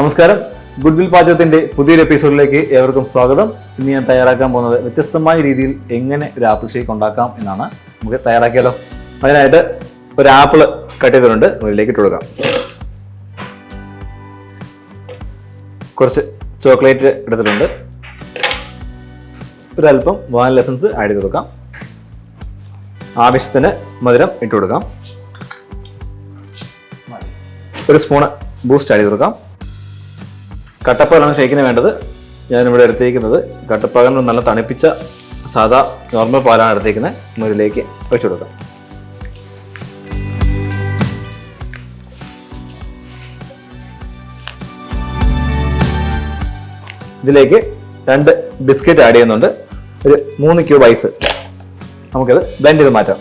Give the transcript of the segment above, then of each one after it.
നമസ്കാരം, ഗുഡ്വിൽ പാചകത്തിന്റെ പുതിയൊരു എപ്പിസോഡിലേക്ക് ഏവർക്കും സ്വാഗതം. ഇന്ന് ഞാൻ തയ്യാറാക്കാൻ പോകുന്നത് വ്യത്യസ്തമായ രീതിയിൽ എങ്ങനെ ഒരു ആപ്പിൾ ഷേക്ക് ഉണ്ടാക്കാം എന്നാണ്. നമുക്ക് തയ്യാറാക്കിയാലോ. അതിനായിട്ട് ഒരു ആപ്പിൾ കട്ട് ചെയ്തിട്ടുണ്ട്, അതിലേക്ക് ഇട്ട് കൊടുക്കാം. കുറച്ച് ചോക്ലേറ്റ് എടുത്തിട്ടുണ്ട്, ഒരല്പം വാനില എസൻസ് ആഡ് ചെയ്ത് കൊടുക്കാം. ആവശ്യത്തിന് മധുരം ഇട്ട് കൊടുക്കാം. ഒരു സ്പൂണ് ബൂസ്റ്റ് ആഡ് ചെയ്ത് കൊടുക്കാം. കട്ടപ്പാലാണ് ഷേക്കിന് വേണ്ടത്. ഞാനിവിടെ എടുത്തേക്കുന്നത് കട്ടപ്പാലിന് നല്ല തണുപ്പിച്ച സാധാ നോർമൽ പാലാണ് എടുത്തേക്കുന്നത്. മുരിലേക്ക് ഒഴിച്ചു കൊടുക്കാം. ഇതിലേക്ക് 2 ബിസ്ക്കറ്റ് ആഡ് ചെയ്യുന്നുണ്ട്. ഒരു 3 ക്യൂബ് ഐസ്. നമുക്കത് ബ്ലെൻഡ് ചെയ്ത് മാറ്റാം.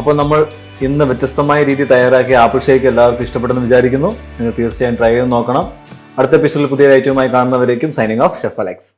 അപ്പോൾ നമ്മൾ ഇന്ന് വ്യത്യസ്തമായ രീതി തയ്യാറാക്കിയ ആപ്പിൾ ഷേക്ക് എല്ലാവർക്കും ഇഷ്ടപ്പെട്ടെന്ന് വിചാരിക്കുന്നു. നിങ്ങൾ തീർച്ചയായും ട്രൈ ചെയ്ത് നോക്കണം. അടുത്ത എപ്പിസോഡിൽ പുതിയ ഐറ്റവുമായി കാണുന്നവരേക്കും സൈനിങ് ഓഫ് ഷെഫ് അലക്സ്.